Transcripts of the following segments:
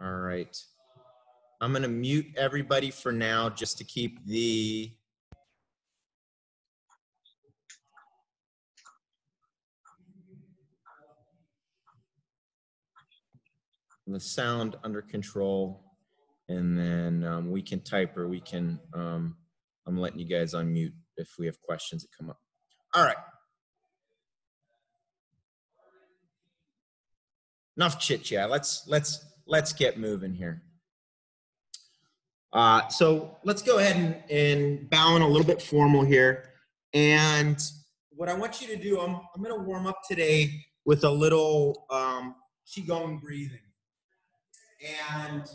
All right. I'm going to mute everybody for now just to keep the sound under control, and then we can type, or we can, I'm letting you guys unmute if we have questions that come up. All right. Enough chit chat. Let's get moving here. So let's go ahead and bow in a little bit formal here. And what I want you to do, I'm going to warm up today with a little Qigong breathing. And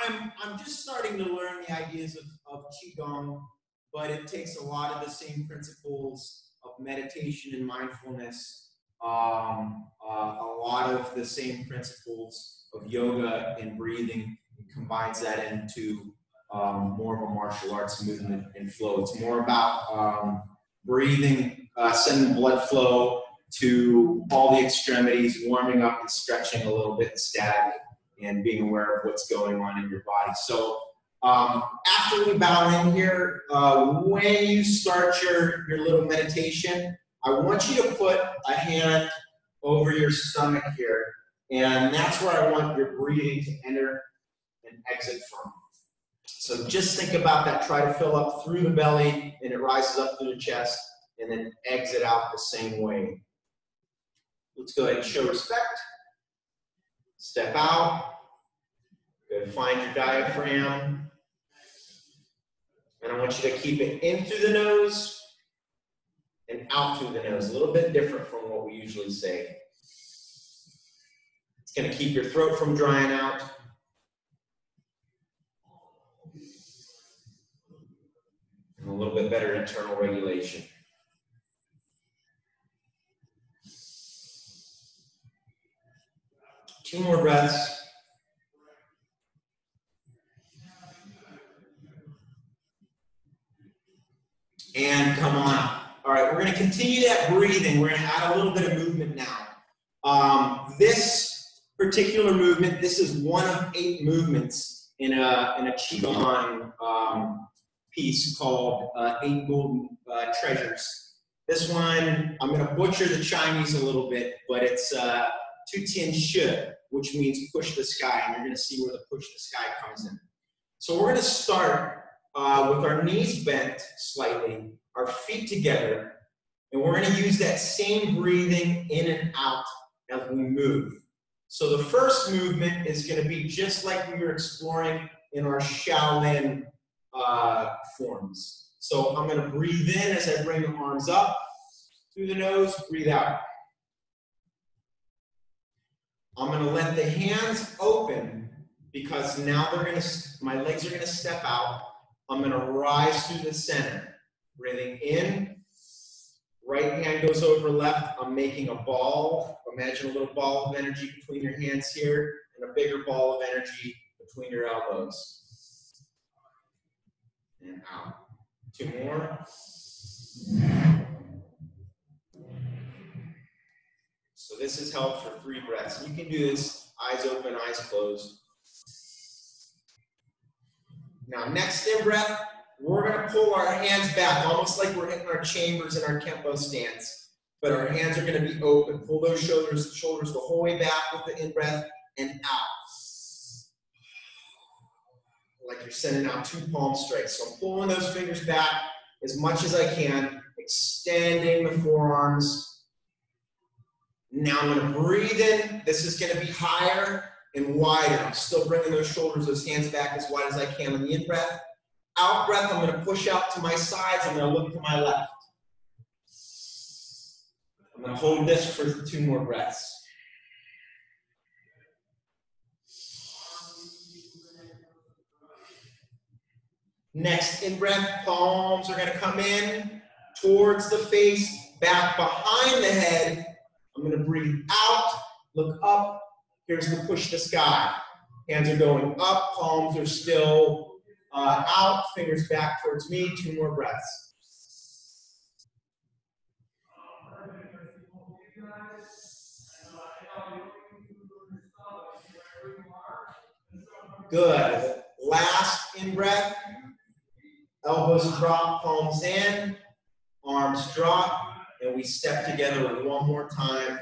I'm just starting to learn the ideas of Qigong, but it takes a lot of the same principles of meditation and mindfulness, a lot of the same principles of yoga and breathing, and combines that into more of a martial arts movement and flow. It's more about breathing, sending blood flow to all the extremities, warming up and stretching a little bit static, and being aware of what's going on in your body. So after we bow in here, when you start your little meditation, I want you to put a hand over your stomach here, and that's where I want your breathing to enter and exit from. So just think about that. Try to fill up through the belly, and it rises up through the chest, and then exit out the same way. Let's go ahead and show respect. Step out. Go ahead and find your diaphragm. And I want you to keep it in through the nose and out through the nose. A little bit different from what we usually say. It's going to keep your throat from drying out. And a little bit better internal regulation. Two more breaths. And come on out. All right, we're going to continue that breathing. We're going to add a little bit of movement now. This particular movement, this is one of 8 movements in a Qigong piece called 8 Golden Treasures. This one, I'm going to butcher the Chinese a little bit, but it's Tu Tian Shi, which means push the sky, and you're going to see where the push the sky comes in. So we're going to start with our knees bent slightly, our feet together, and we're going to use that same breathing in and out as we move. So the first movement is going to be just like we were exploring in our Shaolin forms. So I'm going to breathe in as I bring the arms up through the nose, breathe out. I'm going to let the hands open because now my legs are going to step out. I'm going to rise through the center. Breathing in, right hand goes over left. I'm making a ball. Imagine a little ball of energy between your hands here and a bigger ball of energy between your elbows. And out. 2 more. So this is held for 3 breaths. You can do this eyes open, eyes closed. Now, next in breath, we're going to pull our hands back, almost like we're hitting our chambers in our Kempo stance. But our hands are going to be open. Pull those shoulders the whole way back with the in-breath and out. Like you're sending out 2 palm strikes. So I'm pulling those fingers back as much as I can, extending the forearms. Now I'm going to breathe in. This is going to be higher and wider. I'm still bringing those shoulders, those hands back as wide as I can on the in-breath. Out breath, I'm going to push out to my sides. I'm going to look to my left. I'm going to hold this for 2 more breaths. Next in breath, palms are going to come in towards the face, back behind the head. I'm going to breathe out, look up. Here's the push the sky. Hands are going up, palms are still out, fingers back towards me. 2 more breaths. Good. Last in breath. Elbows drop, palms in, arms drop, and we step together one more time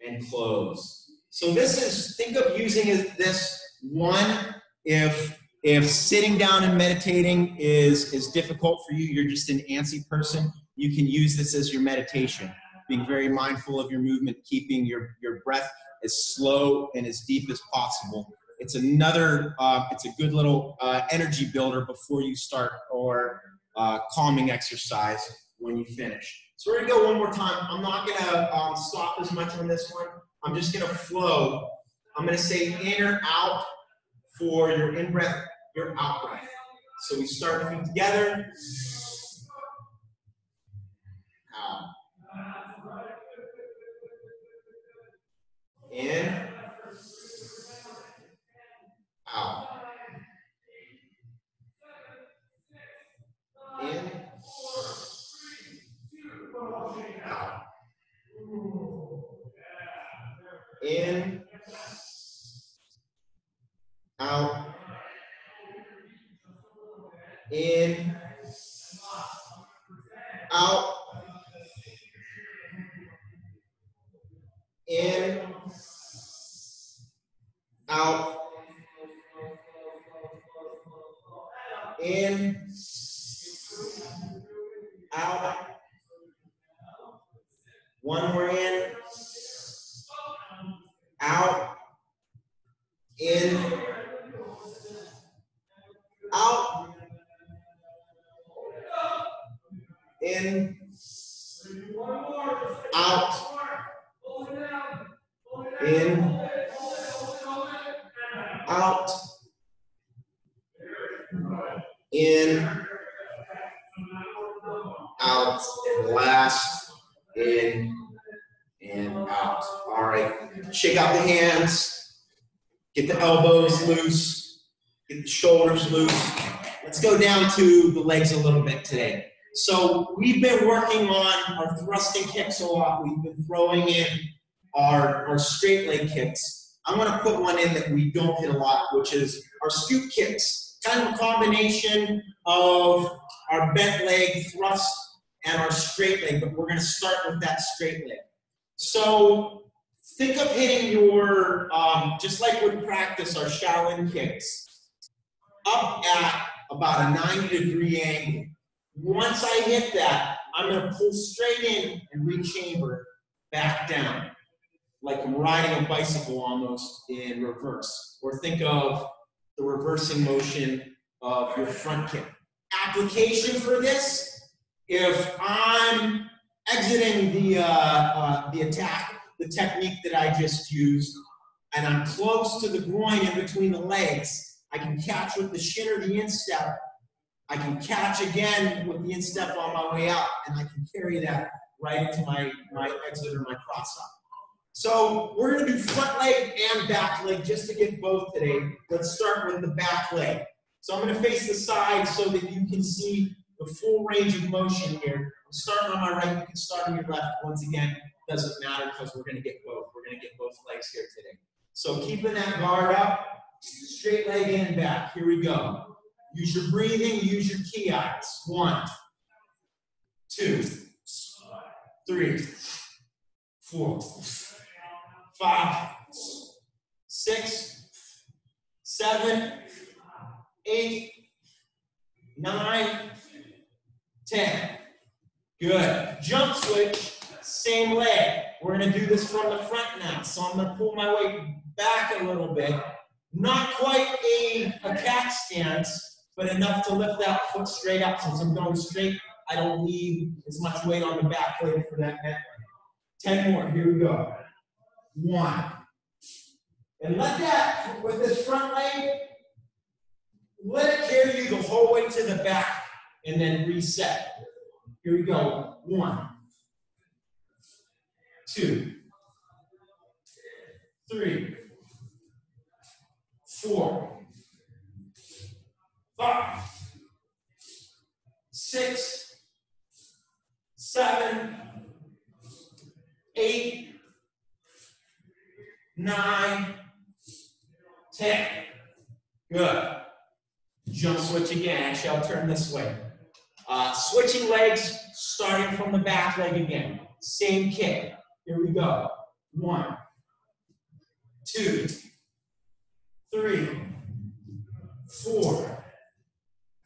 and close. So this is, think of using this one, if sitting down and meditating is difficult for you, you're just an antsy person, you can use this as your meditation, being very mindful of your movement, keeping your breath as slow and as deep as possible. It's another, it's a good little energy builder before you start, or calming exercise when you finish. So we're gonna go one more time. I'm not gonna stop as much on this one. I'm just gonna flow. I'm gonna say in or out for your in breath, your out breath. So we start feet together. Out. In. Out. In. Out. In. Out. In. Out. In. Out. In. Out. One more in. Out. In. Out. In. Out. In. Out. In. Out. And last, in and out. All right. Shake out the hands. Get the elbows loose. Get the shoulders loose. Let's go down to the legs a little bit today. So we've been working on our thrusting kicks a lot. We've been throwing in our straight leg kicks. I'm going to put one in that we don't hit a lot, which is our scoop kicks. Kind of a combination of our bent leg thrust and our straight leg, but we're going to start with that straight leg. So think of hitting your, just like we practice our Shaolin kicks, up at about a 90-degree angle. Once I hit that, I'm going to pull straight in and rechamber back down, like I'm riding a bicycle almost in reverse. Or think of the reversing motion of your front kick. Application for this, if I'm exiting the attack, the technique that I just used, and I'm close to the groin in between the legs, I can catch with the shin or the instep. I can catch again with the instep on my way out, and I can carry that right into my exit or my cross up. So we're going to do front leg and back leg just to get both today. Let's start with the back leg. So I'm going to face the side so that you can see the full range of motion here. I'm starting on my right, you can start on your left. Once again, doesn't matter because we're going to get both. We're going to get both legs here today. So keeping that guard up, straight leg in and back. Here we go. Use your breathing, use your ki. 1, 2, 3, 4, 5, 6, 7, 8, 9, 10. Good. Jump switch, same leg. We're going to do this from the front now. So I'm going to pull my weight back a little bit. Not quite a cat stance, but enough to lift that foot straight up. Since I'm going straight, I don't need as much weight on the back leg for that neck. 10 more. Here we go. 1. And let that, with this front leg, let it carry you the whole way to the back and then reset. Here we go. 1, 2, 3, 4, 5, 6, 7, 8, 9, 10. Good. Jump switch again. Actually, I'll turn this way. Switching legs, starting from the back leg again. Same kick. Here we go. 1, 2, 3, 4,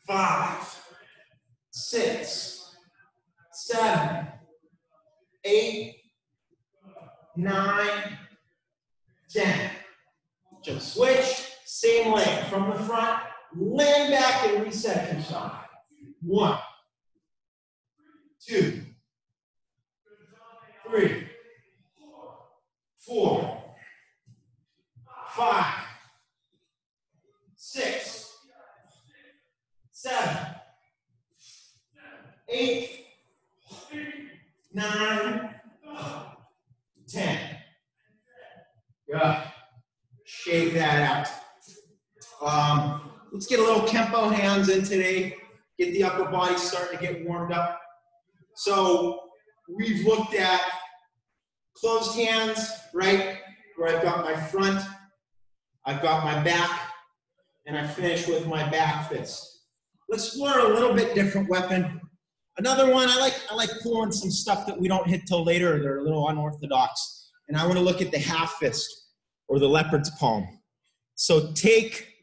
5, 6, 7, 8, 9, 10. Jump switch, same leg from the front, land back and reset your side. 1, 2, 3, 4, 5, 6, 7, 8, 9, 10. Good. Shake that out. Let's get a little Kempo hands in today. Get the upper body starting to get warmed up. So we've looked at closed hands, right? Where I've got my front, I've got my back, and I finish with my back fist. Let's explore a little bit different weapon. Another one, I like pulling some stuff that we don't hit till later. They're a little unorthodox. And I want to look at the half fist or the leopard's palm. So take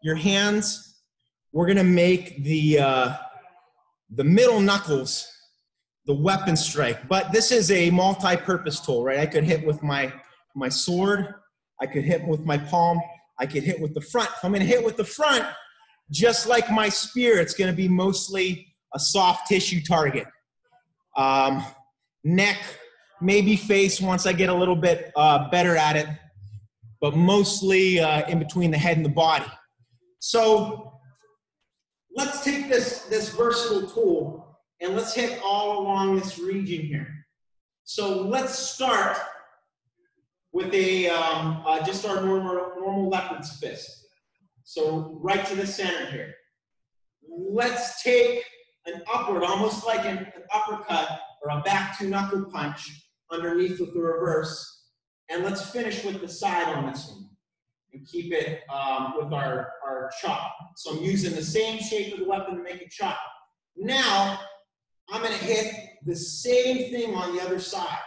your hands. We're going to make the middle knuckles the weapon strike. But this is a multi-purpose tool, right? I could hit with my sword. I could hit with my palm. I could hit with the front. If I'm going to hit with the front, just like my spear, it's going to be mostly a soft tissue target. Neck, maybe face once I get a little bit better at it, but mostly in between the head and the body. So let's take this versatile tool and let's hit all along this region here. So let's start with just our normal leopard's fist. So right to the center here. Let's take an upward, almost like an uppercut or a back two knuckle punch underneath with the reverse. And let's finish with the side on this one and keep it with our chop. So I'm using the same shape of the weapon to make a chop. Now, I'm going to hit the same thing on the other side.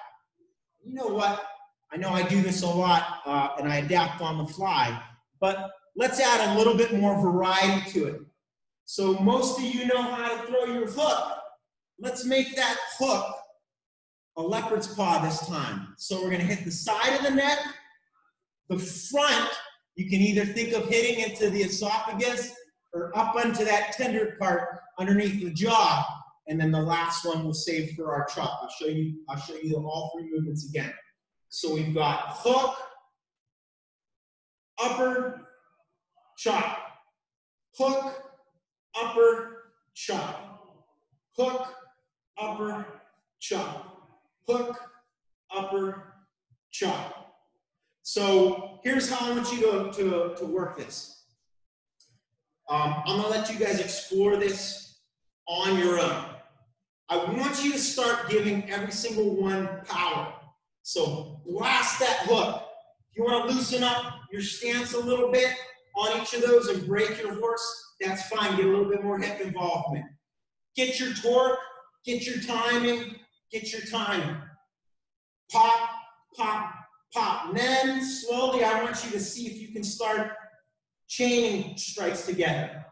You know what? I know I do this a lot and I adapt on the fly, but let's add a little bit more variety to it. So most of you know how to throw your hook. Let's make that hook a leopard's paw this time. So we're going to hit the side of the neck, the front. You can either think of hitting into the esophagus or up onto that tender part underneath the jaw. And then the last one we'll save for our chop. I'll show you all three movements again. So we've got hook, upper, chop. Hook, upper, chop. Hook, upper, chop. Hook, upper, chop. So here's how I want you to work this. I'm going to let you guys explore this on your own. I want you to start giving every single one power. So blast that hook. If you want to loosen up your stance a little bit on each of those and break your horse, that's fine. Get a little bit more hip involvement. Get your torque, get your timing, get your timing. Pop, pop, pop. And then slowly I want you to see if you can start chaining strikes together.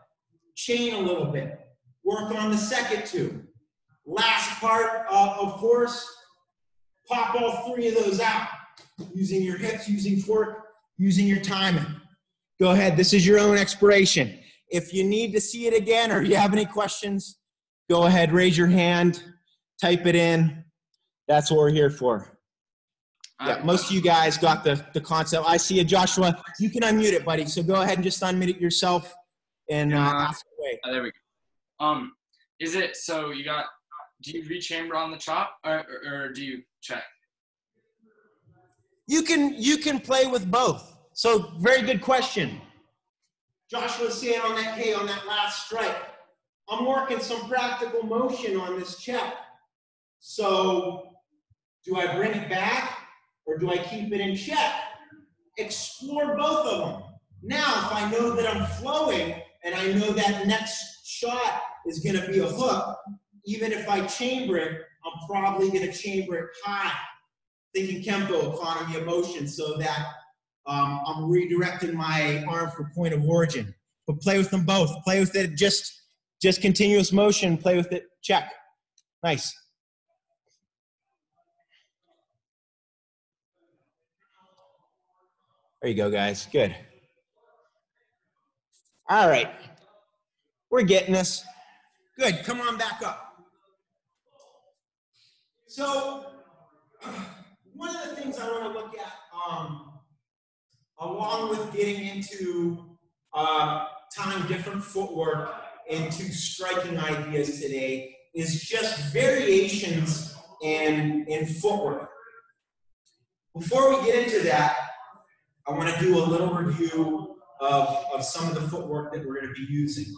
Chain a little bit. Work on the second two. Last part, of course, pop all three of those out. Using your hips, using torque, using your timing. Go ahead. This is your own exploration. If you need to see it again or you have any questions, go ahead, raise your hand, type it in. That's what we're here for. Yeah, most of you guys got the concept. I see you, Joshua. You can unmute it, buddy. So go ahead and just unmute it yourself and ask away. There we go. Is it so you got? Do you rechamber on the chop or do you check? You can play with both. So very good question. Joshua's saying on that, hey, on that last strike, I'm working some practical motion on this check. So do I bring it back or do I keep it in check? Explore both of them. Now, if I know that I'm flowing and I know that next shot is going to be a hook, even if I chamber it, I'm probably going to chamber it high, thinking Kempo, economy of motion, so that I'm redirecting my arm for point of origin. But play with them both. Play with it just continuous motion. Play with it. Check. Nice. There you go, guys. Good. All right. We're getting this. Good. Come on back up. So, one of the things I want to look at, along with getting into tying different footwork into striking ideas today, is just variations in footwork. Before we get into that, I want to do a little review of some of the footwork that we're going to be using.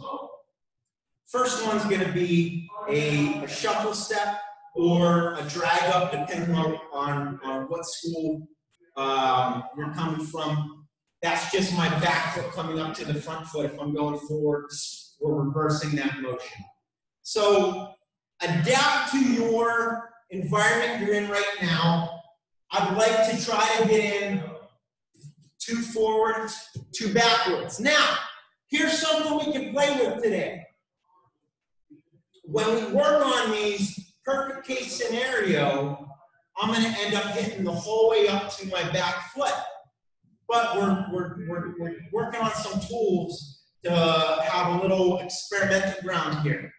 First one's going to be a shuffle step or a drag up, depending on what school you're coming from. That's just my back foot coming up to the front foot. If I'm going forward, we're reversing that motion. So adapt to your environment you're in right now. I'd like to try to get in 2 forward, 2 backwards. Now, here's something we can play with today. When we work on these perfect case scenario, I'm going to end up hitting the whole way up to my back foot. But we're working on some tools to have a little experimental ground here.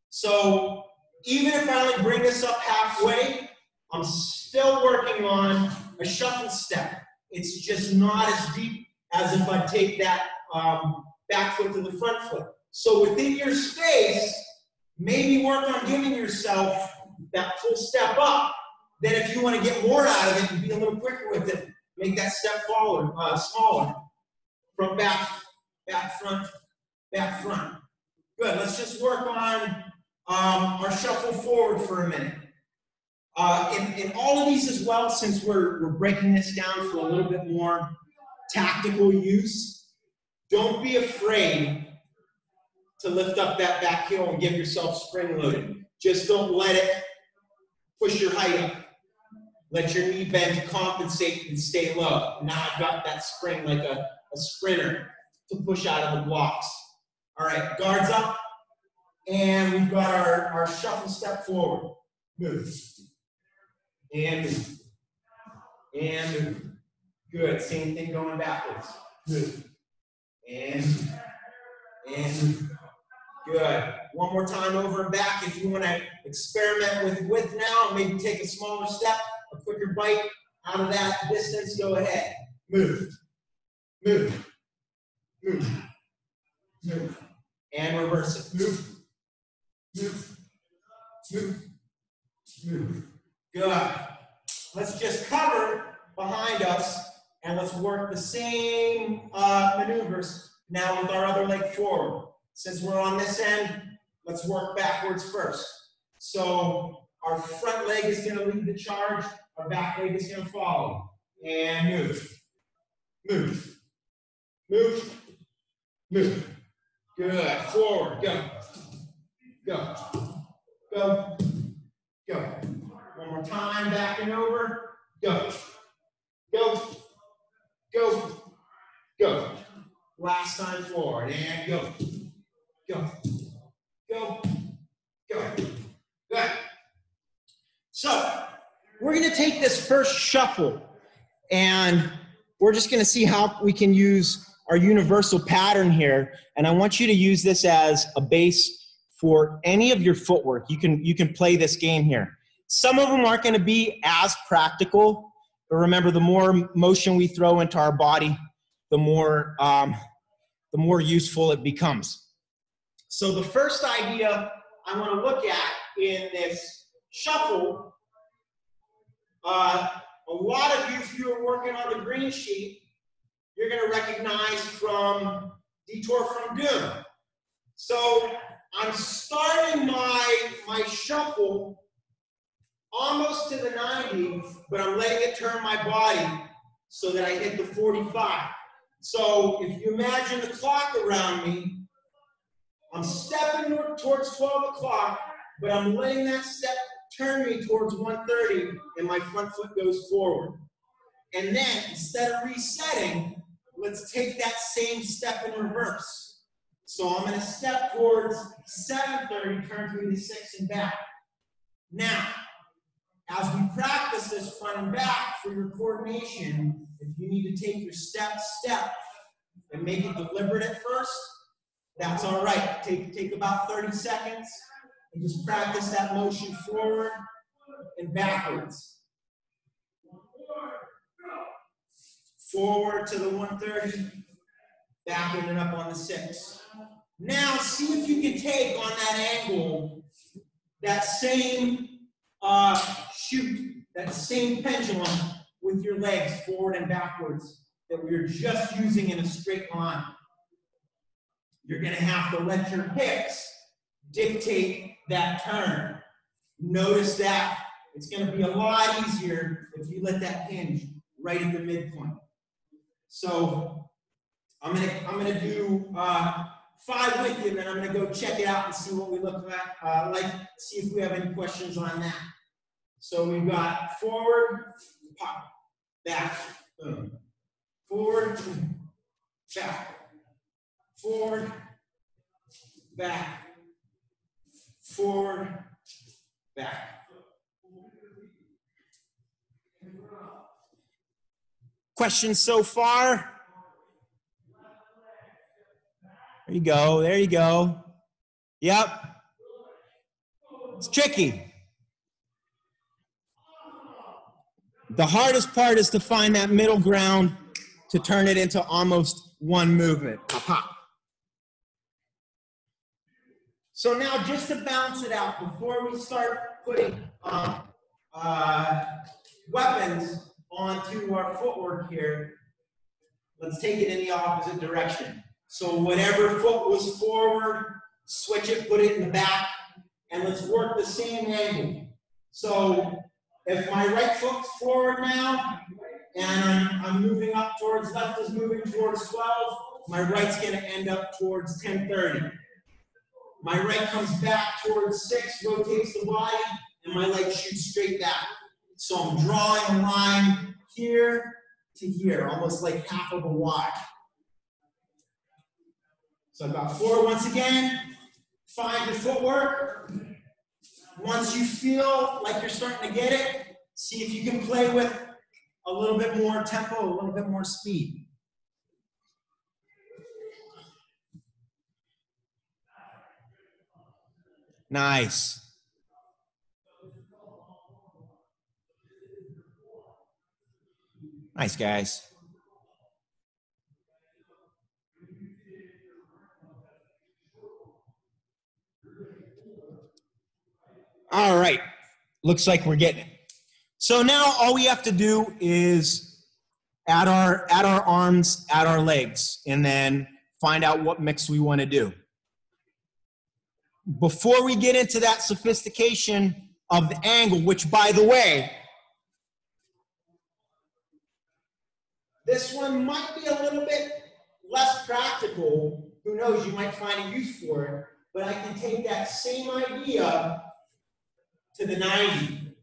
So even if I only bring this up halfway, I'm still working on a shuffle step. It's just not as deep as if I take that back foot to the front foot. So within your space, maybe work on giving yourself that full step up. Then if you want to get more out of it and be a little quicker with it, make that step forward, smaller. From back, front, back, front. Good, let's just work on our shuffle forward for a minute. In all of these as well, since we're breaking this down for a little bit more tactical use, don't be afraid to lift up that back heel and give yourself spring loaded. Just don't let it push your height up. Let your knee bend to compensate and stay low. Now I've got that spring like a sprinter to push out of the blocks. All right, guards up. And we've got our shuffle step forward. Move. And move. And move. Good. Same thing going backwards. Move. And move. Good. One more time over and back. If you want to experiment with width now, maybe take a smaller step, a quicker bite out of that distance, go ahead. Move. Move. Move. Move. And reverse it. Move. Move. Move. Move. Good. Let's just cover behind us and let's work the same maneuvers now with our other leg forward. Since we're on this end, let's work backwards first. So our front leg is going to lead the charge, our back leg is going to follow. And move. Move. Move. Move. Good. Forward. Go. Go. Go. Go. One more time. Back and over. Go. Go. Go. Go. Last time forward. And go. Go. Go. Go. Good. So, we're going to take this first shuffle and we're just going to see how we can use our universal pattern here. And I want you to use this as a base for any of your footwork. You can play this game here. Some of them aren't going to be as practical, but remember, the more motion we throw into our body, the more useful it becomes. So the first idea I want to look at in this shuffle, a lot of you, if you're working on the green sheet, you're going to recognize from Detour from Doom. So I'm starting my shuffle almost to the 90, but I'm letting it turn my body so that I hit the 45. So if you imagine the clock around me, I'm stepping towards 12 o'clock, but I'm letting that step turn me towards 1:30, and my front foot goes forward. And then, instead of resetting, let's take that same step in reverse. So I'm going to step towards 7:30, turn 3 to 6 and back. Now, as we practice this front and back for your coordination, if you need to take your step and make it deliberate at first, that's all right. Take about 30 seconds and just practice that motion forward and backwards. Forward to the 1:30, backing it up on the 6. Now see if you can take on that angle that same shoot, that same pendulum with your legs forward and backwards that we were just using in a straight line. You're going to have to let your hips dictate that turn. Notice that. It's going to be a lot easier if you let that hinge right at the midpoint. So I'm gonna do 5 with you, and then I'm gonna go check it out and see what we look like, see if we have any questions on that. So we've got forward, pop, back, boom. Forward, back, forward, back, forward, back. Questions so far? There you go, there you go. Yep. It's tricky. The hardest part is to find that middle ground to turn it into almost one movement. Pop, pop. So now just to balance it out, before we start putting weapons onto our footwork here, let's take it in the opposite direction. So whatever foot was forward, switch it, put it in the back, and let's work the same angle. So if my right foot's forward now, and I'm moving up towards, left is moving towards 12, my right's gonna end up towards 10:30. My right comes back towards 6, rotates the body, and my leg shoots straight back. So I'm drawing a line here to here, almost like half of a Y. So I've got 4 once again. Find your footwork. Once you feel like you're starting to get it, see if you can play with a little bit more tempo, a little bit more speed. Nice. Nice, guys. All right. Looks like we're getting it. So now all we have to do is add our arms, add our legs, and then find out what mix we want to do. Before we get into that sophistication of the angle, which, by the way, this one might be a little bit less practical. Who knows, you might find a use for it, but I can take that same idea to the 90.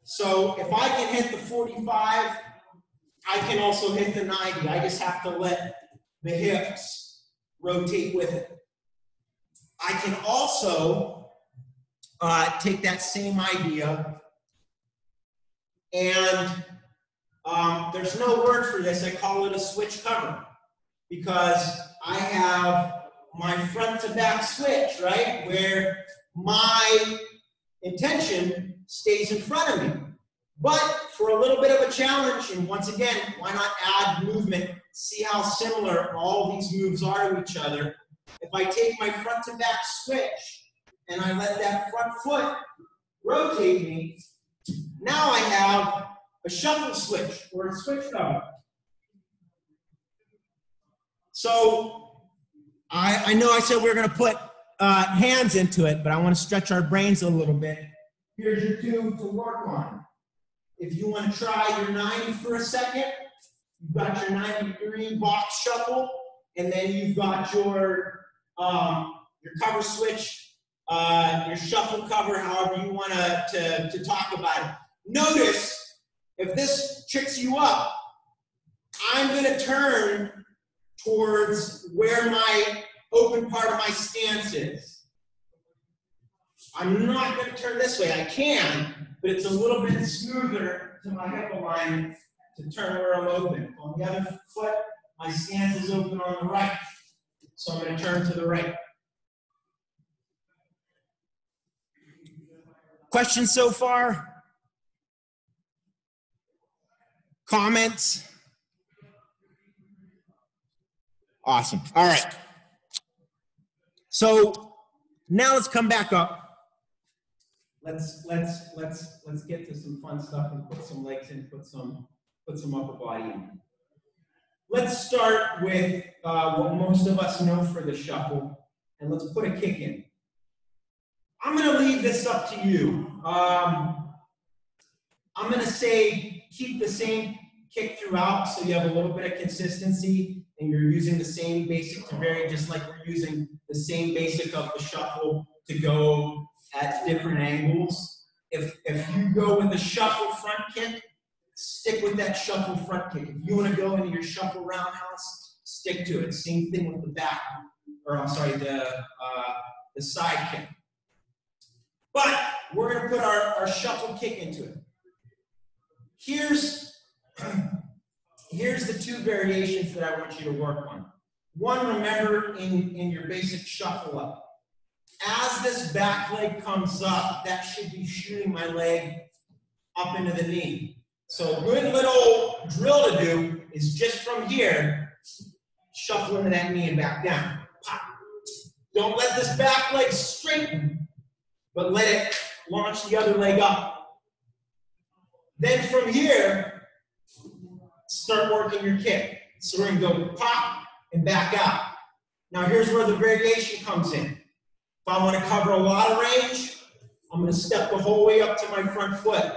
So if I can hit the 45, I can also hit the 90. I just have to let the hips rotate with it. I can also take that same idea, and there's no word for this. I call it a switch cover, because I have my front to back switch, right, where my intention stays in front of me. But for a little bit of a challenge, and once again, why not add movement, see how similar all these moves are to each other. If I take my front to back switch and I let that front foot rotate me, now I have a shuffle switch or a switch cover. So I know I said we were going to put hands into it, but I want to stretch our brains a little bit. Here's your 2 to work on. If you want to try your 90 for a second, You've got your 90-degree box shuffle, and then you've got your cover switch, your shuffle cover, however you want to talk about it. Notice, if this tricks you up, I'm going to turn towards where my open part of my stance is. I'm not going to turn this way. I can, but it's a little bit smoother to my hip alignment to turn where I'm open. On the other foot, my stance is open on the right. So I'm going to turn to the right. Questions so far? Comments? Awesome. All right. So now let's come back up. Let's get to some fun stuff and put some legs in, put some upper body in. Let's start with what most of us know for the shuffle, and let's put a kick in. I'm going to leave this up to you. I'm going to say keep the same kick throughout so you have a little bit of consistency and you're using the same basic to vary, just like we're using the same basic of the shuffle to go at different angles. If you go with the shuffle front kick, stick with that shuffle front kick. If you want to go into your shuffle roundhouse, stick to it. Same thing with the back, or I'm sorry, the side kick. But we're going to put our shuffle kick into it. Here's the two variations that I want you to work on. One, remember in your basic shuffle up. As this back leg comes up, that should be shooting my leg up into the knee. So a good little drill to do is just from here, shuffle into that knee and back down. Pop. Don't let this back leg straighten, but let it launch the other leg up. Then from here, start working your kick. So we're going to go pop and back out. Now here's where the variation comes in. If I want to cover a lot of range, I'm going to step the whole way up to my front foot.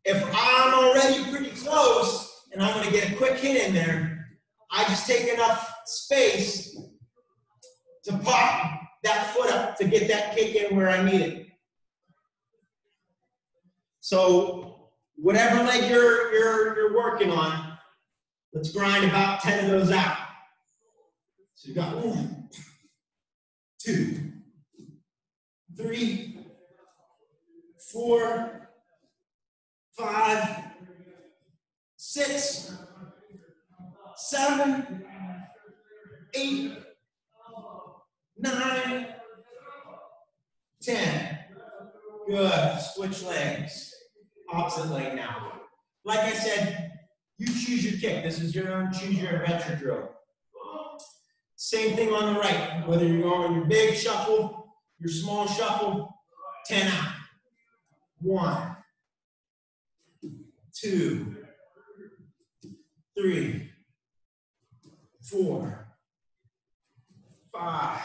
If I'm already pretty close and I want to get a quick hit in there, I just take enough space to pop that foot up to get that kick in where I need it. So whatever leg you're working on, let's grind about 10 of those out. So you got 1, 2, 3, 4, 5, 6, 7, 8, 9, 10. Good. Switch legs. Opposite leg now. Like I said, you choose your kick. This is your own choose your adventure drill. Same thing on the right. Whether you're going your big shuffle, your small shuffle, 10 out. 1, 2, 3, 4, 5,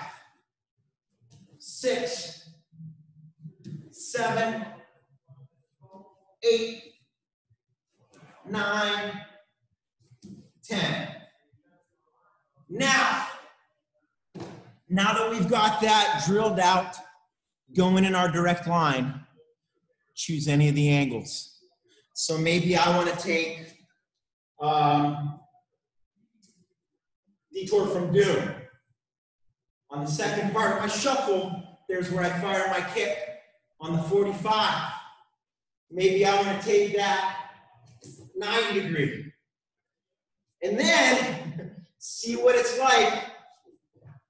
6, 7, 8, 9, 10. Now that we've got that drilled out, going in our direct line, choose any of the angles. So maybe I want to take detour from doom. On the second part of my shuffle, there's where I fire my kick on the 45. Maybe I want to take that 90 degree. And then see what it's like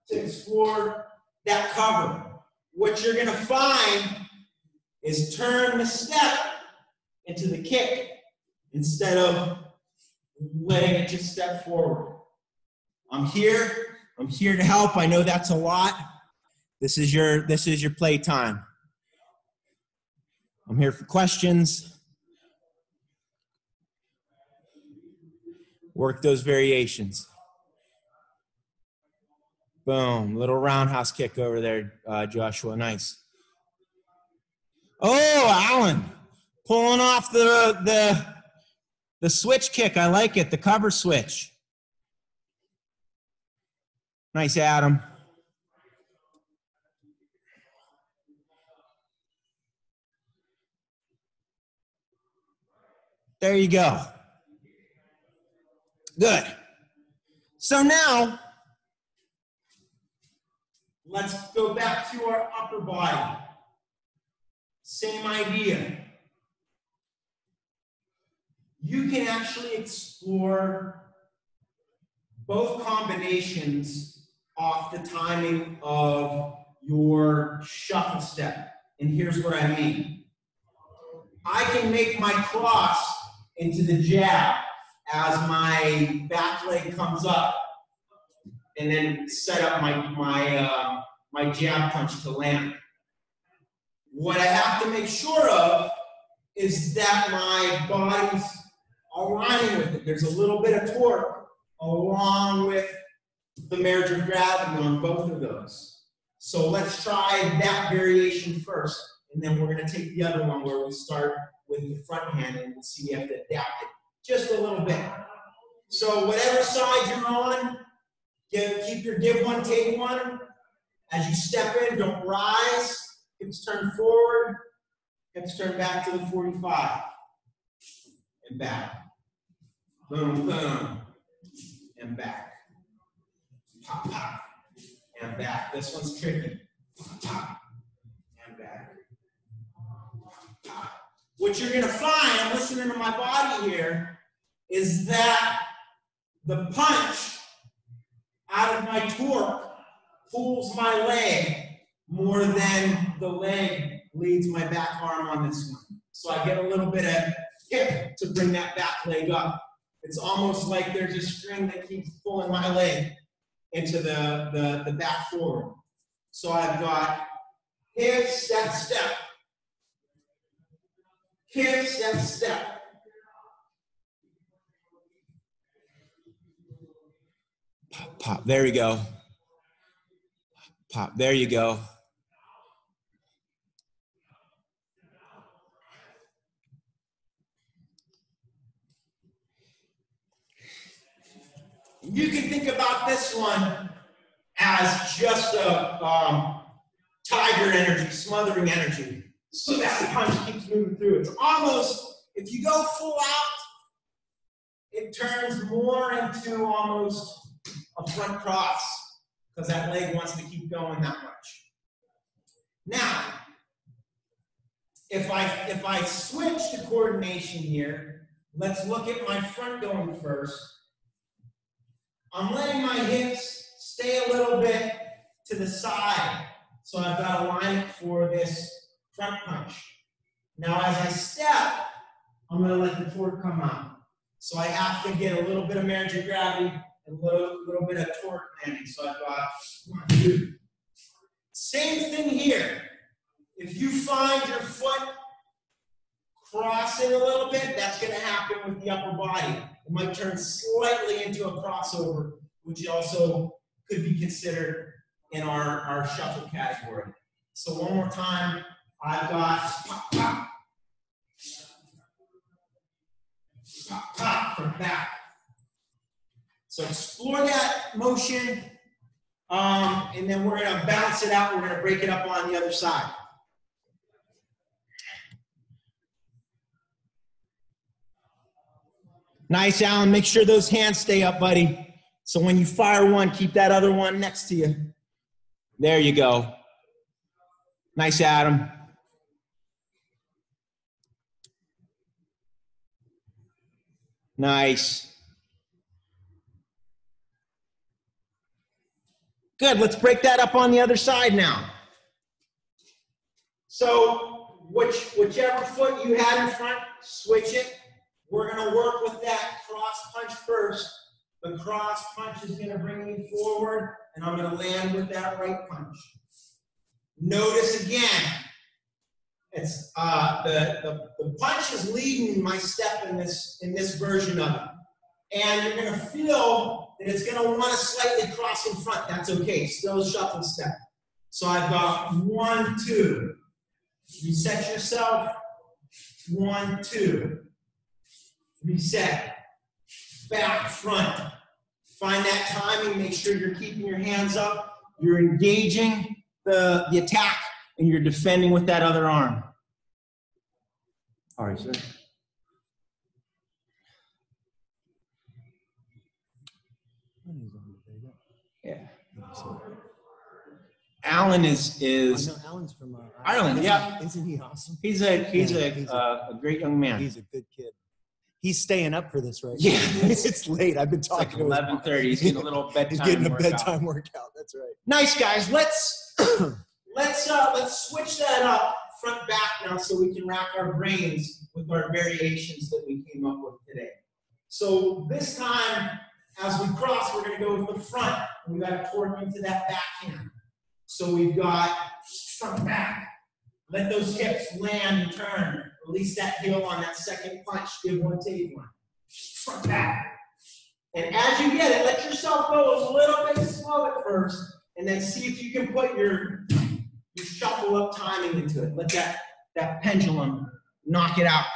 to explore that cover. What you're going to find is turn the step into the kick instead of letting it just step forward. I'm here to help. I know that's a lot. This is your play time. I'm here for questions. Work those variations. Boom, little roundhouse kick over there, Joshua, nice. Oh, Alan, pulling off the The switch kick, I like it. The cover switch. Nice, Adam. There you go. Good. So now, let's go back to our upper body. Same idea. You can actually explore both combinations off the timing of your shuffle step. And here's what I mean. I can make my cross into the jab as my back leg comes up, and then set up my jab punch to land. What I have to make sure of is that my body's aligning with it. There's a little bit of torque along with the marriage of gravity on both of those. So let's try that variation first, and then we're going to take the other one where we start with the front hand, and we'll see you have to adapt it just a little bit. So whatever side you're on, keep your give one, take one. As you step in, don't rise. Hips turn forward. Hips turn back to the 45. And back. Boom, boom. And back. Pop, pop. And back. This one's tricky. Pop, pop. And back. Pop, pop. What you're going to find, I'm listening to my body here, is that the punch out of my torque pulls my leg more than the leg leads my back arm on this one. So I get a little bit of hip to bring that back leg up. It's almost like there's a string that keeps pulling my leg into the back forward. So I've got hip, step, step. Hip, step, step. Pop, pop. There we go. Pop. There you go. You can think about this one as just a tiger energy, smothering energy, so that the punch keeps moving through. It's almost, if you go full out, it turns more into almost a front cross, because that leg wants to keep going that much. Now, if I switch to coordination here, let's look at my front going first. I'm letting my hips stay a little bit to the side, so I've got to line it for this front punch. Now, as I step, I'm going to let the torque come out. So I have to get a little bit of marriage of gravity and a little bit of torque landing. So I've got 1, 2. Same thing here. If you find your foot crossing a little bit, that's going to happen with the upper body. It might turn slightly into a crossover, which also could be considered in our shuffle category. So one more time, I've got pop, pop, pop, pop from back. So explore that motion, and then we're going to bounce it out. We're going to break it up on the other side. Nice, Alan. Make sure those hands stay up, buddy. So when you fire one, keep that other one next to you. There you go. Nice, Adam. Nice. Good. Let's break that up on the other side now. So whichever foot you had in front, switch it. We're going to work with that cross punch first. The cross punch is going to bring me forward, and I'm going to land with that right punch. Notice again, it's the punch is leading my step in this version of it. And you're going to feel that it's going to want to slightly cross in front. That's okay. Still a shuffle step. So I've got 1, 2. Reset yourself. 1, 2. reset, back, front. Find that timing, make sure you're keeping your hands up, you're engaging the attack, and you're defending with that other arm. All right, sir. Yeah. Alan is I know Alan's from Ireland. Yeah, isn't he awesome? he's a great young man. He's a good kid. He's staying up for this right Yeah. now. It's late. I've been talking It's like 11:30. He's getting a little bedtime. He's getting a workout. bedtime workout. That's right. Nice, guys. Let's switch that up front back now so we can rack our brains with our variations that we came up with today. So this time, as we cross, we're going to go with the front. We've got to torque into that backhand. So we've got front back. Let those hips land and turn. Release that heel on that second punch. Give one, take one. Front back. And as you get it, let yourself go a little bit slow at first, and then see if you can put your shuffle up timing into it. Let that pendulum knock it out.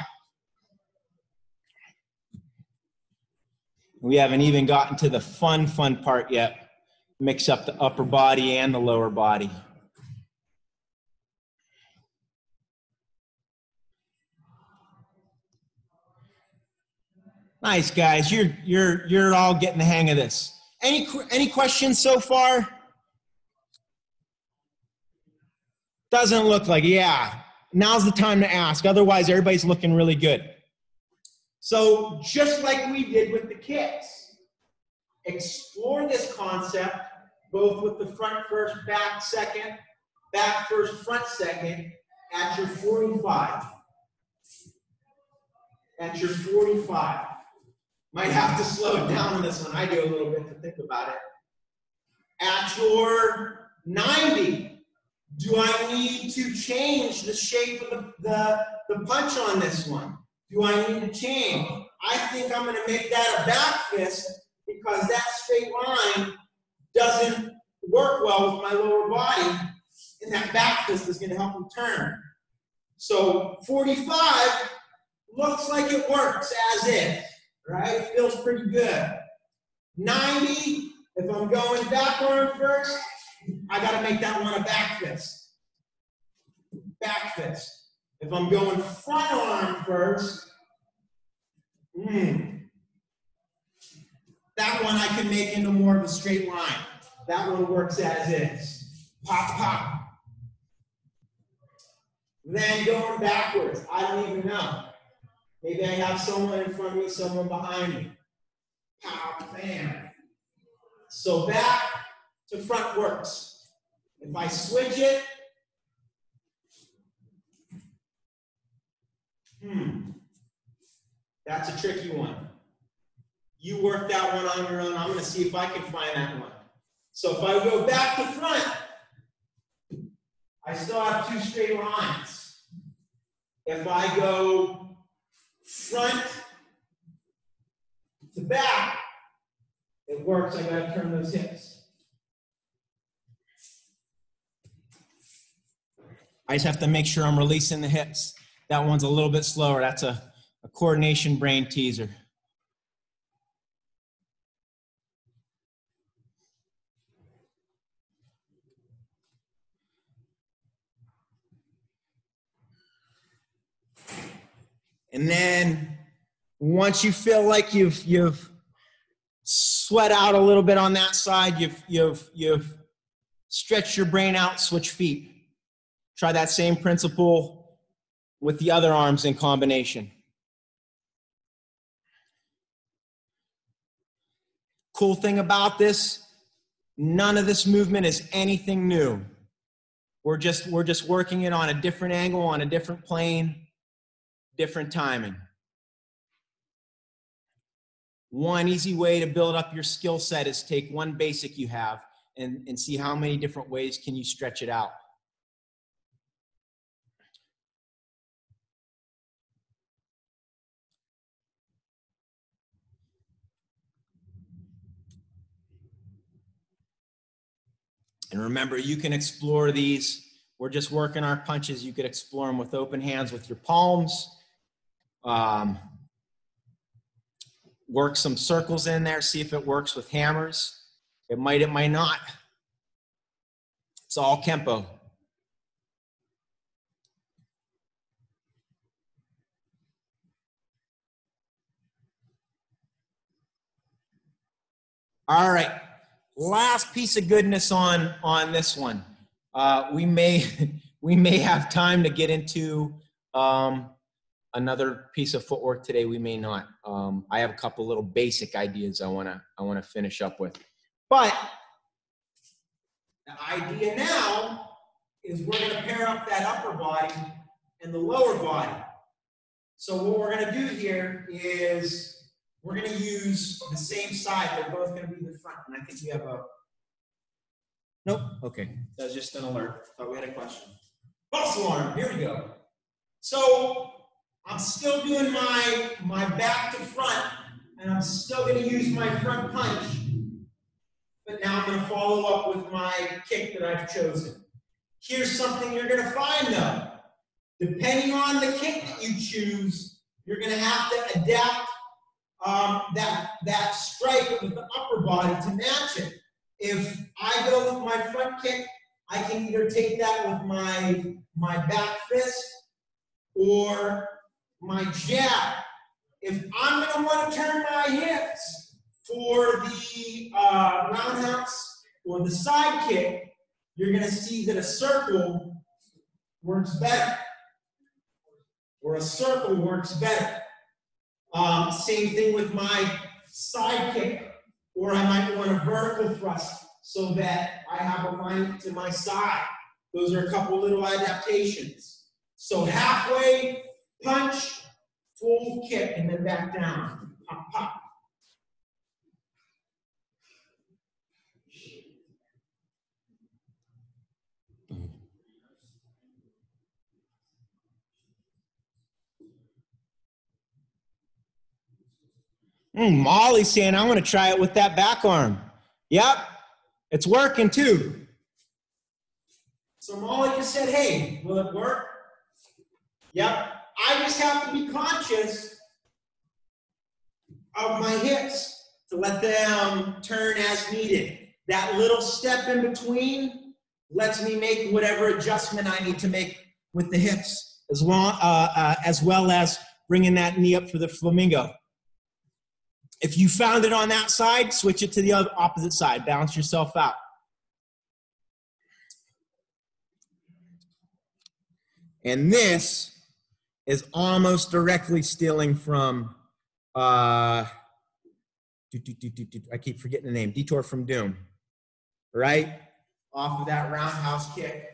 We haven't even gotten to the fun part yet. Mix up the upper body and the lower body. Nice, guys. You're all getting the hang of this. Any questions so far? Doesn't look like it. Yeah. Now's the time to ask. Otherwise, everybody's looking really good. So just like we did with the kicks, explore this concept both with the front first, back second, back first, front second at your 45. At your 45. Might have to slow it down on this one. I do a little bit to think about it. At your 90, do I need to change the shape of the punch on this one? Do I need to change? I think I'm going to make that a back fist because that straight line doesn't work well with my lower body, and that back fist is going to help me turn. So 45 looks like it works as is, right? It feels pretty good. 90, if I'm going back arm first, I got to make that one a back fist. Back fist. If I'm going front arm first, that one I can make into more of a straight line. That one works as is. Pop, pop. Then going backwards, I don't even know. Maybe I have someone in front of me, someone behind me. Pow, bam. So back to front works. If I switch it, that's a tricky one. You work that one on your own. I'm going to see if I can find that one. So if I go back to front, I still have two straight lines. If I go front to back, it works. I got to turn those hips. I just have to make sure I'm releasing the hips. That one's a little bit slower. That's a coordination brain teaser. And then once you feel like you've sweat out a little bit on that side, you've stretched your brain out, switch feet. Try that same principle with the other arms in combination. Cool thing about this, none of this movement is anything new. We're just working it on a different angle, on a different plane, different timing. One easy way to build up your skill set is take one basic you have and see how many different ways can you stretch it out. And remember, you can explore these. We're just working our punches. You could explore them with open hands with your palms. work some circles in there, see if it works with hammers. It might not. It's all Kempo. All right, last piece of goodness on this one. We may have time to get into another piece of footwork today. We may not. I have a couple little basic ideas I wanna finish up with. But the idea now is we're gonna pair up that upper body and the lower body. So what we're gonna do here is we're going to use the same side. They're both going to be the front. And I think we have a... Nope. Okay. That was just an alert. Thought we had a question. False alarm. Here we go. So I'm still doing my back to front, and I'm still going to use my front punch. But now I'm going to follow up with my kick that I've chosen. Here's something you're going to find, though. Depending on the kick that you choose, you're going to have to adapt that strike with the upper body to match it. If I go with my front kick, I can either take that with my back fist or my jab. If I'm going to want to turn my hips for the roundhouse or the side kick, you're going to see that a circle works better, or a circle works better. Same thing with my side kick, or I might want a vertical thrust so that I have a line to my side. Those are a couple little adaptations. So halfway punch, full kick, and then back down. Pop, pop. Molly's saying, I want to try it with that back arm. Yep, it's working too. So Molly just said, hey, will it work? Yep, I just have to be conscious of my hips to let them turn as needed. That little step in between lets me make whatever adjustment I need to make with the hips, as well as bringing that knee up for the flamingo. If you found it on that side, switch it to the other opposite side. Balance yourself out. And this is almost directly stealing from, I keep forgetting the name, Detour from Doom, right? Off of that roundhouse kick,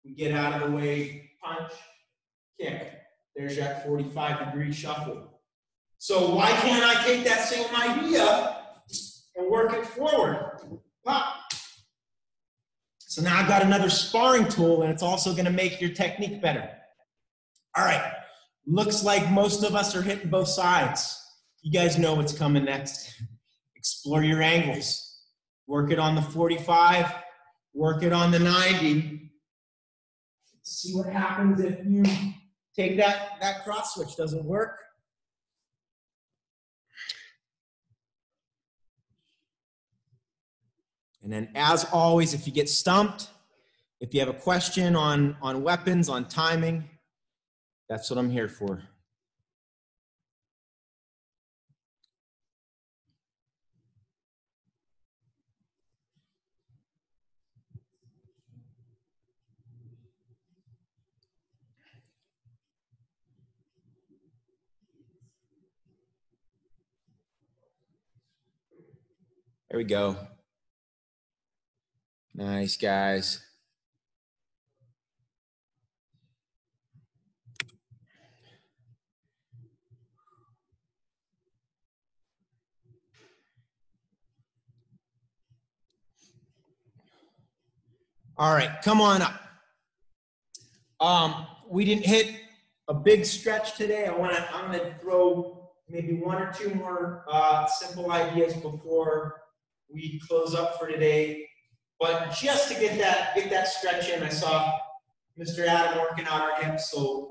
we get out of the way, punch, kick. There's that 45-degree shuffle. So why can't I take that same idea and work it forward? Pop. So now I've got another sparring tool, and it's also going to make your technique better. All right. Looks like most of us are hitting both sides. You guys know what's coming next. Explore your angles. Work it on the 45. Work it on the 90. See what happens if you take that cross switch. Doesn't work. And then, as always, if you get stumped, if you have a question on weapons, on timing, that's what I'm here for. There we go. Nice, guys. All right, come on up. We didn't hit a big stretch today. I'm gonna throw maybe one or two more simple ideas before we close up for today. But just to get that stretch in, I saw Mr. Adam working out our hips, so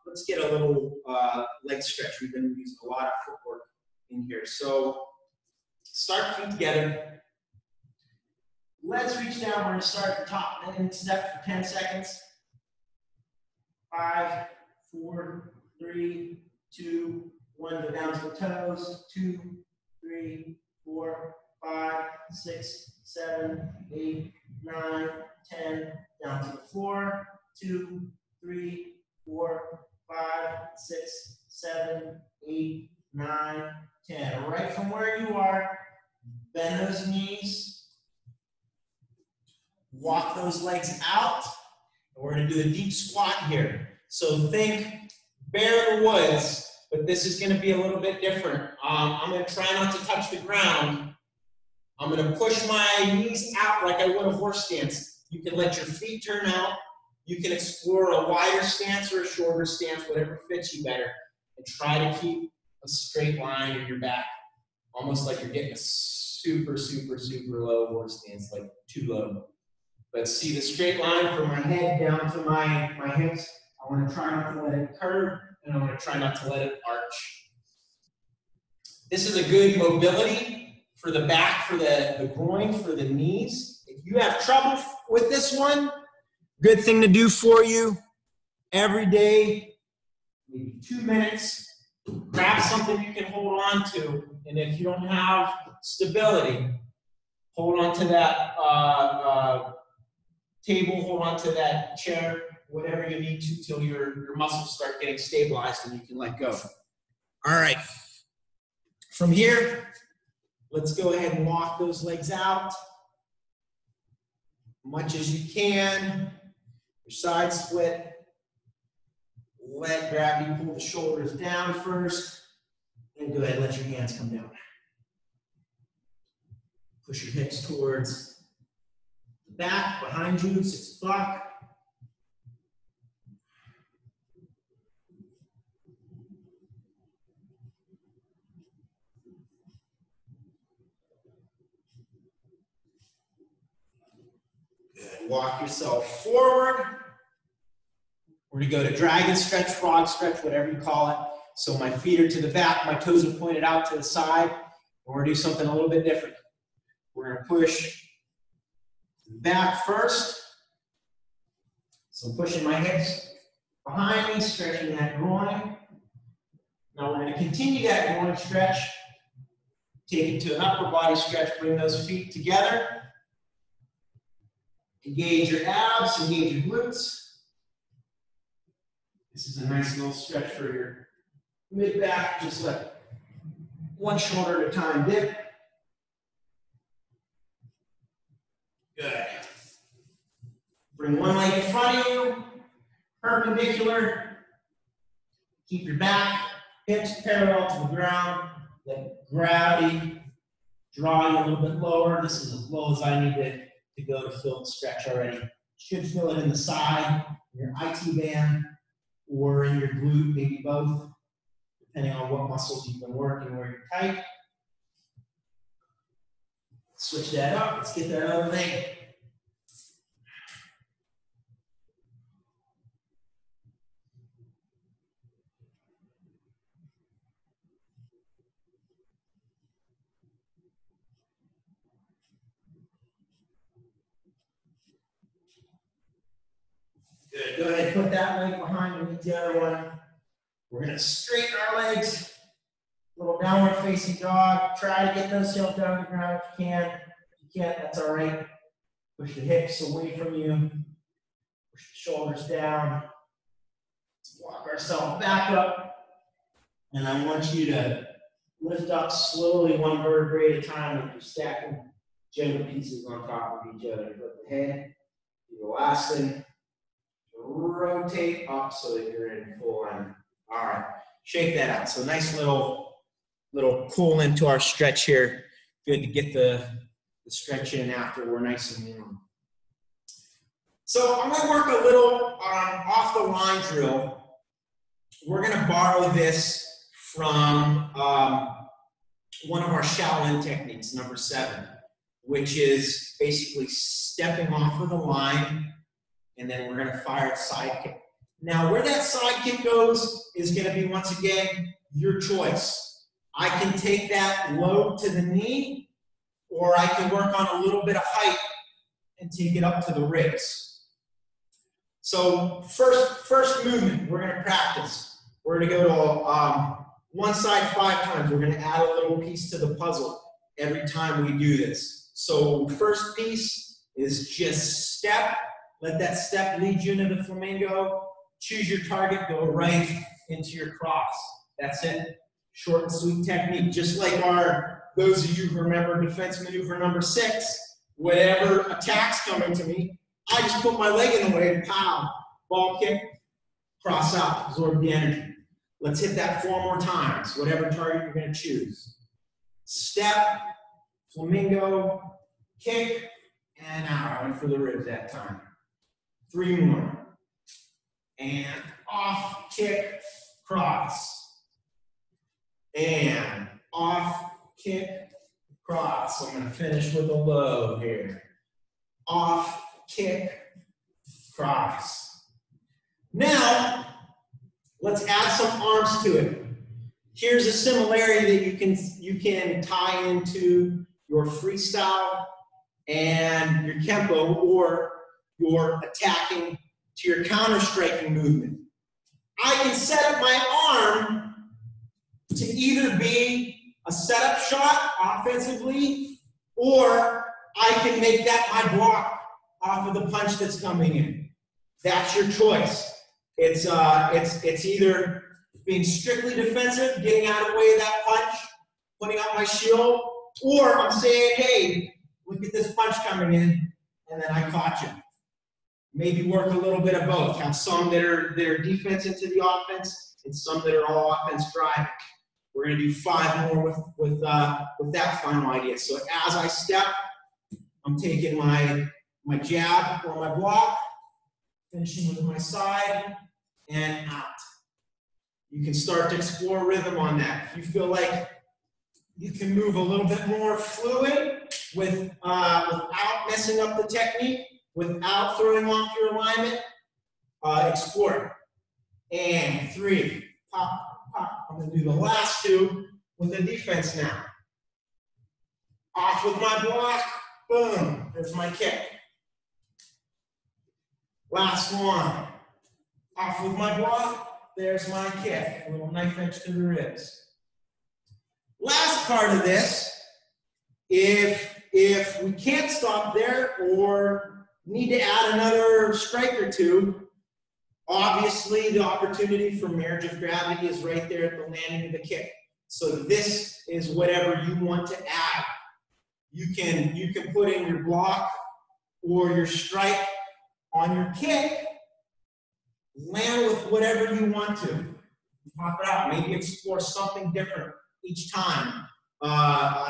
let's get a little leg stretch. We've been using a lot of footwork in here. So start feet together. Let's reach down. We're going to start at the top and step for 10 seconds. 5, 4, 3, 2, 1. Go down to the toes. 2, 3, 4, 5, 6, 7, 8, 9, 10. Down to the floor. 2, 3, 4, 5, 6, 7, 8, 9, 10. Right from where you are, bend those knees. Walk those legs out. And we're going to do a deep squat here. So think bear in the woods, but this is going to be a little bit different. I'm going to try not to touch the ground. I'm going to push my knees out like I would a horse stance. You can let your feet turn out. You can explore a wider stance or a shorter stance, whatever fits you better. And try to keep a straight line in your back, almost like you're getting a super, super, super low horse stance, like too low. But see the straight line from my head down to my hips. I want to try not to let it curve, and I want to try not to let it arch. This is a good mobility for the back, for the groin, for the knees. If you have trouble with this one, good thing to do for you every day, maybe 2 minutes. Grab something you can hold on to, and if you don't have stability, hold on to that table, hold on to that chair, whatever you need to till your muscles start getting stabilized and you can let go. All right. From here, let's go ahead and walk those legs out much as you can. Your side split. Let gravity pull the shoulders down first. And go ahead and let your hands come down. Push your hips towards the back, behind you, 6 o'clock. Good. Walk yourself forward. We're going to go to dragon stretch, frog stretch, whatever you call it. So my feet are to the back, my toes are pointed out to the side. And we're going to do something a little bit different. We're going to push back first. So I'm pushing my hips behind me, stretching that groin. Now we're going to continue that groin stretch. Take it to an upper body stretch. Bring those feet together. Engage your abs, engage your glutes. This is a nice little stretch for your mid-back. Just let one shoulder at a time dip. Good. Bring one leg in front of you, perpendicular. Keep your back, hips parallel to the ground. Let gravity draw you a little bit lower. This is as low as I need to go to fill the stretch already. Should feel it in the side, in your IT band, or in your glute, maybe both, depending on what muscles you've been working, where you're tight. Switch that up. Let's get that other leg. Good. Go ahead and put that leg behind and the other one. We're going to straighten our legs. Little downward facing dog. Try to get those heels down to the ground if you can. If you can't, that's all right. Push the hips away from you. Push the shoulders down. Let's walk ourselves back up. And I want you to lift up slowly, one vertebrae at a time, like you're stacking Jenga pieces on top of each other. Put the head, do the last thing. Rotate up so that you're in full line. All right, shake that out. So nice little cool into our stretch here. Good to get the stretch in after we're nice and warm. So I'm going to work a little off the line drill. We're going to borrow this from one of our Shaolin techniques, number 7, which is basically stepping off of the line. And then we're going to fire a side kick. Now, where that side kick goes is going to be, once again, your choice. I can take that load to the knee, or I can work on a little bit of height and take it up to the ribs. So first movement, we're going to practice. We're going to go to one side 5 times. We're going to add a little piece to the puzzle every time we do this. So first piece is just step. Let that step lead you into the flamingo. Choose your target, go right into your cross. That's it. Short and sweet technique. Just like those of you who remember defense maneuver number 6, whatever attack's coming to me, I just put my leg in the way and pow, ball kick, cross out, absorb the energy. Let's hit that 4 more times, whatever target you're going to choose. Step, flamingo, kick, and out. I went for the ribs that time. 3 more. And off, kick, cross. And off, kick, cross. So I'm going to finish with a low here. Off, kick, cross. Now, let's add some arms to it. Here's a similarity that you can tie into your freestyle and your Kempo, or your attacking to your counter-striking movement. I can set up my arm to either be a setup shot offensively, or I can make that my block off of the punch that's coming in. That's your choice. It's either being strictly defensive, getting out of the way of that punch, putting up my shield, or I'm saying, hey, look at this punch coming in, and then I caught you. Maybe work a little bit of both. Have some that are defense into the offense, and some that are all offense driving. We're going to do 5 more with that final idea. So as I step, I'm taking my jab or my block, finishing with my side, and out. You can start to explore rhythm on that. If you feel like you can move a little bit more fluid without messing up the technique, without throwing off your alignment, explore it. And 3, pop, pop. I'm going to do the last 2 with the defense now. Off with my block, boom, there's my kick. Last one. Off with my block, there's my kick. A little knife edge to the ribs. Last part of this, if we can't stop there or need to add another strike or 2, obviously the opportunity for marriage of gravity is right there at the landing of the kick. So this is whatever you want to add. You can put in your block or your strike on your kick, land with whatever you want to. Pop it out, maybe explore something different each time.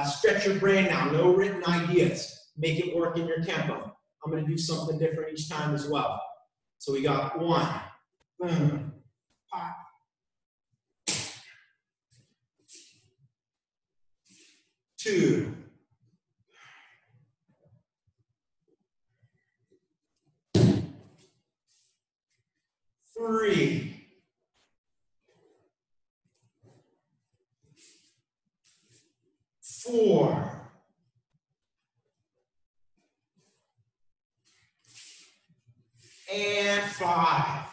Stretch your brain now, no written ideas. Make it work in your tempo. I'm going to do something different each time as well. So we got 1, boom, pop. 2. 3. 4. 5.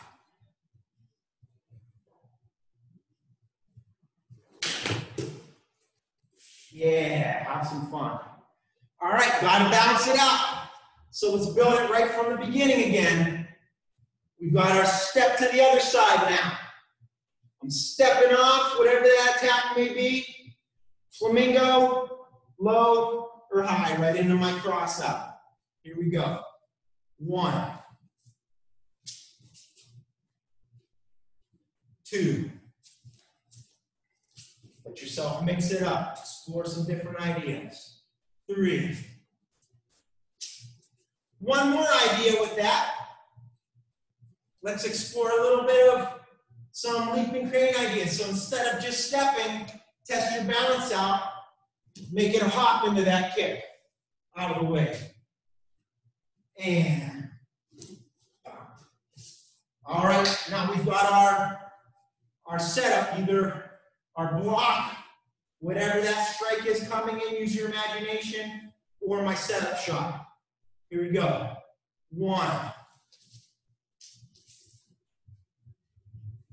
Yeah, have some fun. All right, gotta balance it out. So let's build it right from the beginning again. We've got our step to the other side now. I'm stepping off, whatever that attack may be. Flamingo, low or high, right into my cross up. Here we go. 1. 2. Let yourself mix it up. Explore some different ideas. 3. One more idea with that. Let's explore a little bit of some leaping crane ideas. So instead of just stepping, test your balance out. Make it a hop into that kick. Out of the way. And. All right, now we've got our setup, either our block Whatever that strike is coming in, use your imagination, or my setup shot. Here we go. 1,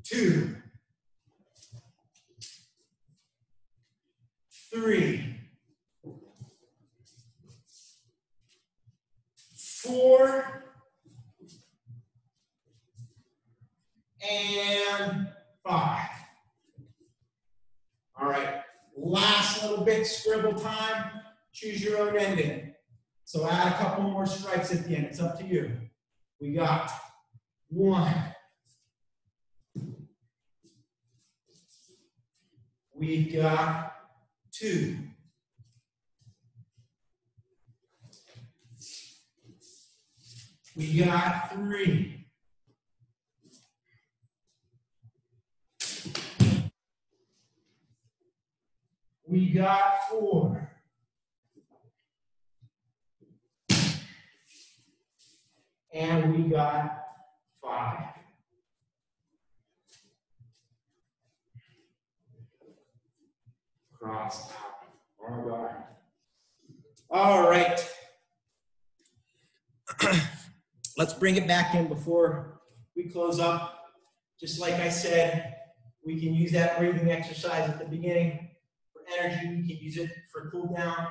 2, 3, 4, and 5. All right, last little bit scribble time. Choose your own ending. So add a couple more strikes at the end. It's up to you. We got 1. We've got 2. We got 3. We got 4. And we got 5. Cross out. Oh my God. All right. Let's bring it back in before we close up. Just like I said, we can use that breathing exercise at the beginning for energy. We can use it for cool down.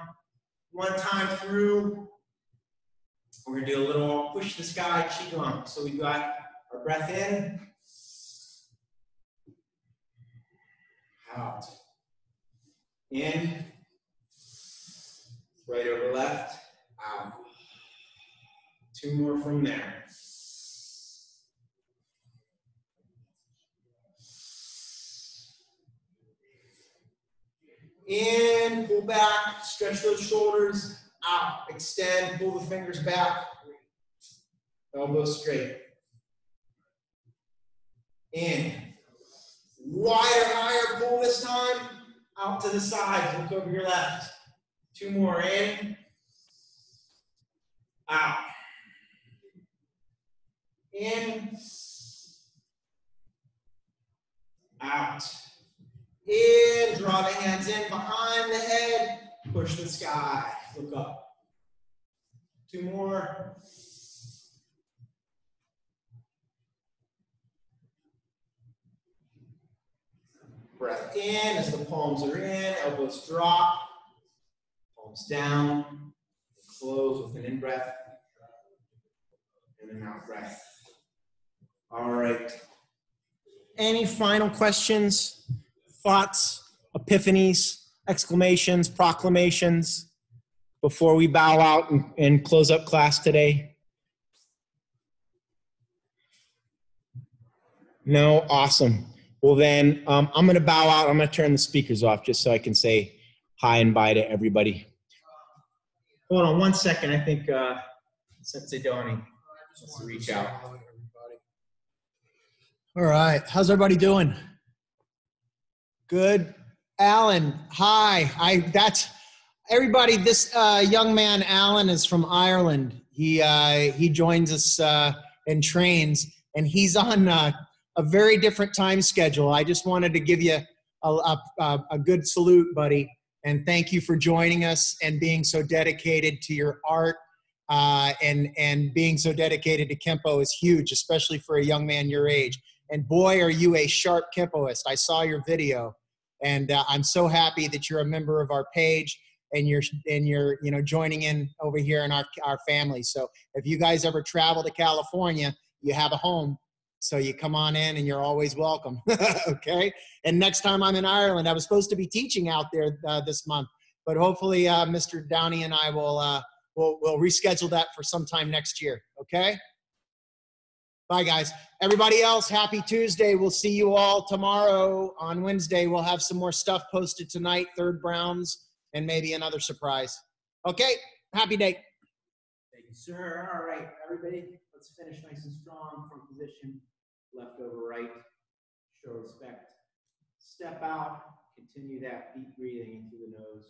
One time through, we're going to do a little push the sky qigong. So we've got our breath in, out, in, right over left, out. 2 more from there. In, pull back, stretch those shoulders, out, extend, pull the fingers back, elbows straight. In, wider, higher, pull this time, out to the side, look over your left. 2 more, in, out. In, out. In, draw the hands in behind the head, push the sky, look up. 2 more. Breath in as the palms are in, elbows drop, palms down, close with an in-breath and an out-breath. All right. Any final questions, thoughts, epiphanies, exclamations, proclamations before we bow out and close up class today? No? Awesome. Well then, I'm going to bow out. I'm going to turn the speakers off just so I can say hi and bye to everybody. Hold on 1 second. I think Sensei Donnie wants to reach out. All right. How's everybody doing? Good. Alan, hi. That's everybody. This young man, Alan, is from Ireland. He joins us and trains, and he's on a very different time schedule. I just wanted to give you a good salute, buddy, and thank you for joining us and being so dedicated to your art. And being so dedicated to Kempo is huge, especially for a young man your age. And boy, are you a sharp Kempoist. I saw your video, and I'm so happy that you're a member of our page and you're joining in over here in our family. So if you guys ever travel to California, you have a home. So you come on in and you're always welcome. Okay. And next time I'm in Ireland, I was supposed to be teaching out there this month, but hopefully Mr. Downey and I we'll reschedule that for sometime next year. Okay. Bye guys. Everybody else, happy Tuesday. We'll see you all tomorrow. On Wednesday, we'll have some more stuff posted tonight, third Browns, and maybe another surprise. Okay. Happy day. Thank you, sir. All right, everybody, let's finish nice and strong from position. Left over right. Show respect. Step out. Continue that deep breathing in through the nose,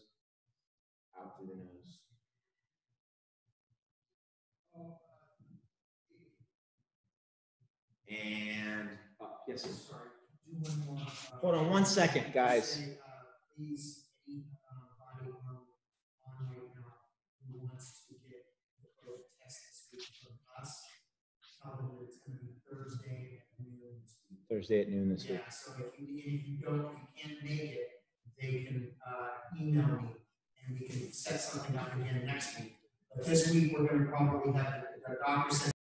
out through the nose. And up. Yes, sir. Sorry. Hold on 1 second, guys. any body on right now who wants to get the COVID test this week from us, tell them that it's going to be Thursday at noon this week. Thursday at noon this week. Yeah, so if you can't make it, they can email me and we can set something up again next week. But this week we're going to probably have the doctor says